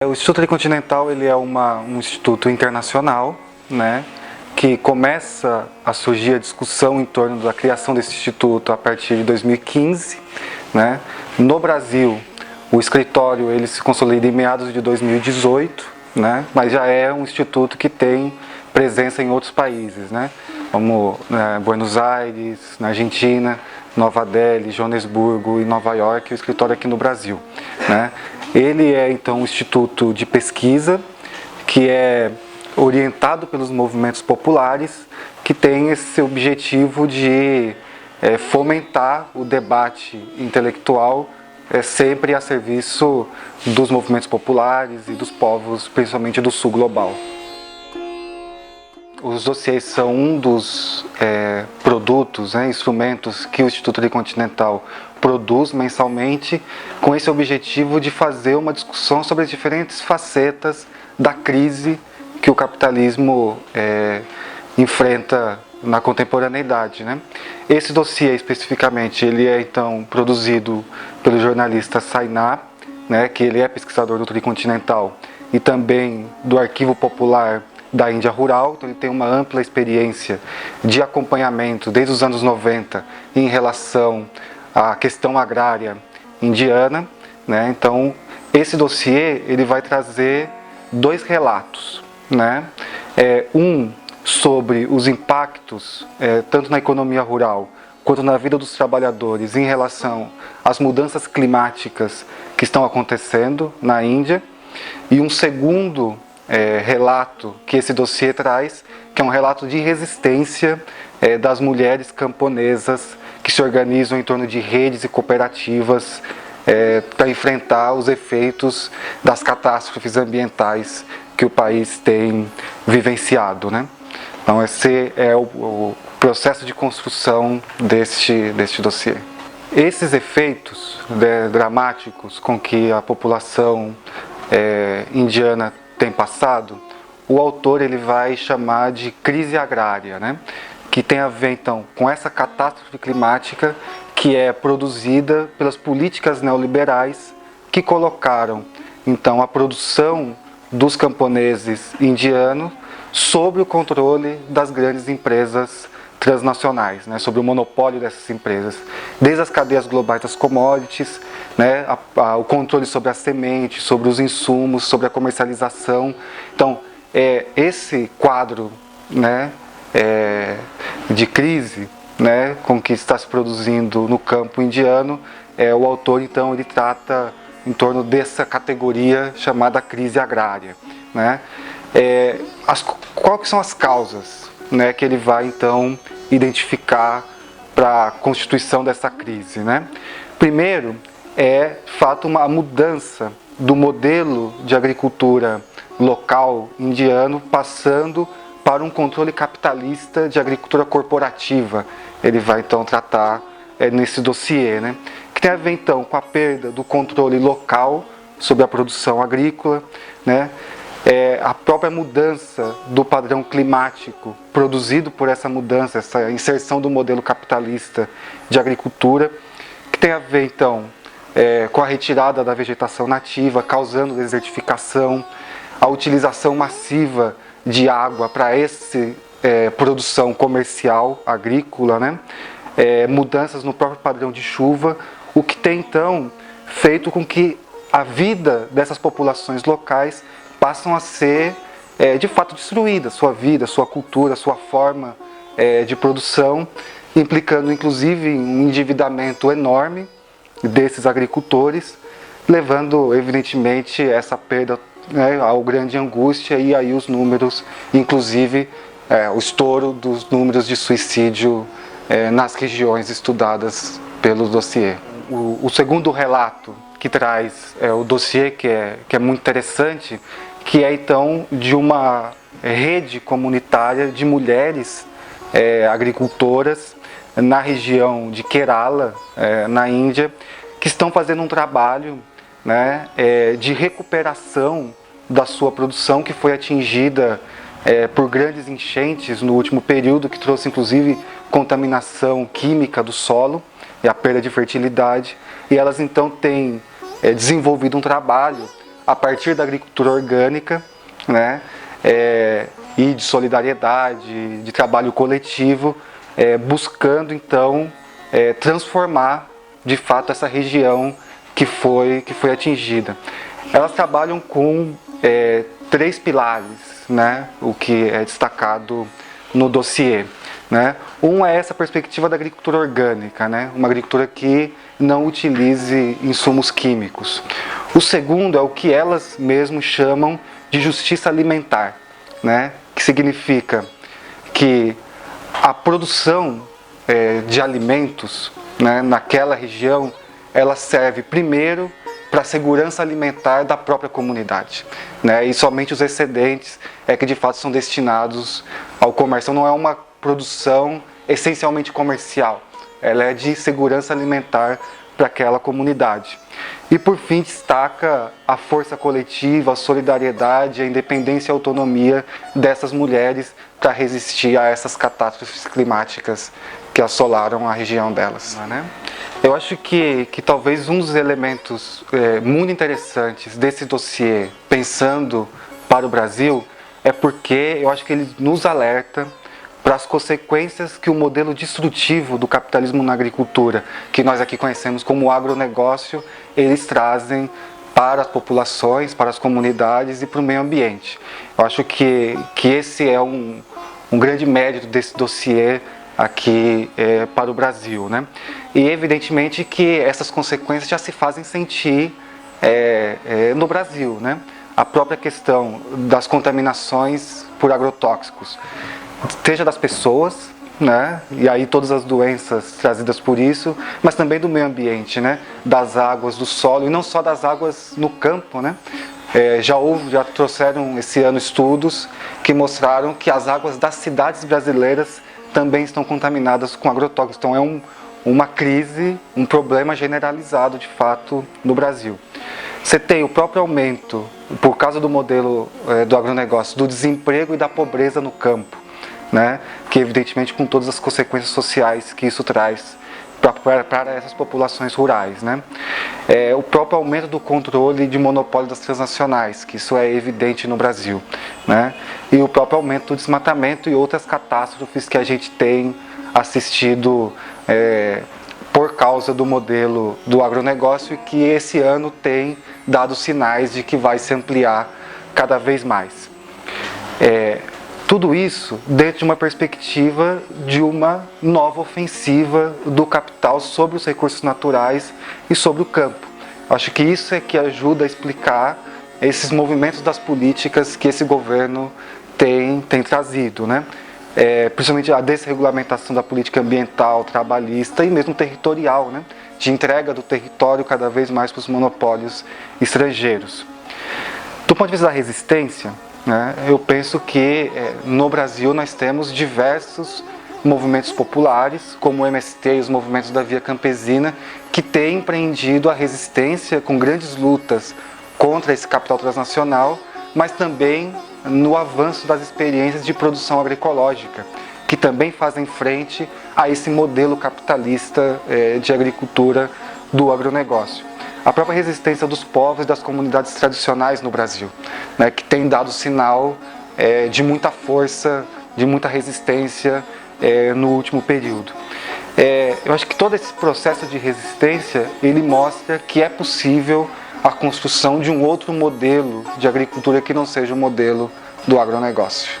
O Instituto Tricontinental ele é um instituto internacional, né, que começa a surgir a discussão em torno da criação desse instituto a partir de 2015. Né. No Brasil, o escritório ele se consolida em meados de 2018, né, mas já é um instituto que tem presença em outros países, né, como Buenos Aires, na Argentina, Nova Delhi, Joanesburgo e Nova York, e o escritório aqui no Brasil. Né. Ele é, então, um instituto de pesquisa que é orientado pelos movimentos populares, que tem esse objetivo de fomentar o debate intelectual sempre a serviço dos movimentos populares e dos povos, principalmente do sul global. Os dossiês são um dos produtos, instrumentos que o Instituto Tricontinental produz mensalmente, com esse objetivo de fazer uma discussão sobre as diferentes facetas da crise que o capitalismo enfrenta na contemporaneidade. Né? Esse dossiê especificamente, ele é então produzido pelo jornalista Sainá, né, que ele é pesquisador do Tricontinental e também do Arquivo Popular da Índia Rural, então ele tem uma ampla experiência de acompanhamento desde os anos 90 em relação à questão agrária indiana. Né? Então esse dossiê ele vai trazer dois relatos, né? Um sobre os impactos tanto na economia rural quanto na vida dos trabalhadores em relação às mudanças climáticas que estão acontecendo na Índia, e um segundo relato que esse dossiê traz, que é um relato de resistência das mulheres camponesas que se organizam em torno de redes e cooperativas para enfrentar os efeitos das catástrofes ambientais que o país tem vivenciado. Né? Então esse é o processo de construção deste dossiê. Esses efeitos dramáticos com que a população indiana tem passado, o autor ele vai chamar de crise agrária, né? Que tem a ver então com essa catástrofe climática que é produzida pelas políticas neoliberais que colocaram então a produção dos camponeses indianos sob o controle das grandes empresas transnacionais, né, sobre o monopólio dessas empresas, desde as cadeias globais das commodities, né, o controle sobre as sementes, sobre os insumos, sobre a comercialização. Então, esse quadro, né, de crise, né, com que está se produzindo no campo indiano, o autor então ele trata em torno dessa categoria chamada crise agrária. Né. Quais são as causas, né, que ele vai então identificar para a constituição dessa crise? Né? Primeiro de fato uma mudança do modelo de agricultura local indiano, passando para um controle capitalista de agricultura corporativa. Ele vai então tratar nesse dossiê, né? Que tem a ver então com a perda do controle local sobre a produção agrícola, né? A própria mudança do padrão climático produzido por essa mudança, essa inserção do modelo capitalista de agricultura, que tem a ver então com a retirada da vegetação nativa, causando desertificação, a utilização massiva de água para essa produção comercial agrícola, né? Mudanças no próprio padrão de chuva, o que tem então feito com que a vida dessas populações locais passam a ser, de fato, destruídas, sua vida, sua cultura, sua forma de produção, implicando, inclusive, um endividamento enorme desses agricultores, levando, evidentemente, essa perda ao grande angústia e aí os números, inclusive, o estouro dos números de suicídio nas regiões estudadas pelo dossiê. O segundo relato que traz o dossiê, que é muito interessante, que é então de uma rede comunitária de mulheres agricultoras na região de Kerala, na Índia, que estão fazendo um trabalho, né, de recuperação da sua produção, que foi atingida por grandes enchentes no último período, que trouxe inclusive contaminação química do solo e a perda de fertilidade. E elas então têm desenvolvido um trabalho a partir da agricultura orgânica, né, e de solidariedade, de trabalho coletivo, buscando então transformar de fato essa região que foi atingida. Elas trabalham com 3 pilares, né, o que é destacado no dossiê, né? Um é essa perspectiva da agricultura orgânica, né, uma agricultura que não utilize insumos químicos. O segundo é o que elas mesmas chamam de justiça alimentar, né, que significa que a produção de alimentos, né, naquela região, ela serve primeiro para a segurança alimentar da própria comunidade, né, e somente os excedentes que de fato são destinados ao comércio. Não é uma produção essencialmente comercial, ela é de segurança alimentar para aquela comunidade. E por fim destaca a força coletiva, a solidariedade, a independência e a autonomia dessas mulheres para resistir a essas catástrofes climáticas que assolaram a região delas, né? Eu acho que talvez um dos elementos muito interessantes desse dossiê, pensando para o Brasil, é porque eu acho que ele nos alerta para as consequências que o modelo destrutivo do capitalismo na agricultura, que nós aqui conhecemos como agronegócio, eles trazem para as populações, para as comunidades e para o meio ambiente. Eu acho que esse é um grande mérito desse dossiê aqui para o Brasil, né? E evidentemente que essas consequências já se fazem sentir no Brasil, né? A própria questão das contaminações por agrotóxicos, seja das pessoas, né? E aí todas as doenças trazidas por isso, mas também do meio ambiente, né? Das águas, do solo, e não só das águas no campo, né? Já trouxeram esse ano estudos que mostraram que as águas das cidades brasileiras também estão contaminadas com agrotóxicos. Então é uma crise, um problema generalizado de fato no Brasil. Você tem o próprio aumento, por causa do modelo do agronegócio, do desemprego e da pobreza no campo, né? Que evidentemente com todas as consequências sociais que isso traz para essas populações rurais, né? O próprio aumento do controle de monopólio das transnacionais, que isso é evidente no Brasil, né? E o próprio aumento do desmatamento e outras catástrofes que a gente tem assistido por causa do modelo do agronegócio e que esse ano tem dado sinais de que vai se ampliar cada vez mais. Tudo isso dentro de uma perspectiva de uma nova ofensiva do capital sobre os recursos naturais e sobre o campo. Acho que isso é que ajuda a explicar esses movimentos das políticas que esse governo tem trazido, né? Principalmente a desregulamentação da política ambiental, trabalhista e mesmo territorial, né? De entrega do território cada vez mais para os monopólios estrangeiros. Do ponto de vista da resistência, né, eu penso que no Brasil nós temos diversos movimentos populares, como o MST e os movimentos da Via Campesina, que têm empreendido a resistência com grandes lutas contra esse capital transnacional, mas também no avanço das experiências de produção agroecológica, que também fazem frente a esse modelo capitalista de agricultura do agronegócio. A própria resistência dos povos e das comunidades tradicionais no Brasil, né, que tem dado sinal de muita força, de muita resistência no último período. Eu acho que todo esse processo de resistência, ele mostra que é possível a construção de um outro modelo de agricultura que não seja o modelo do agronegócio.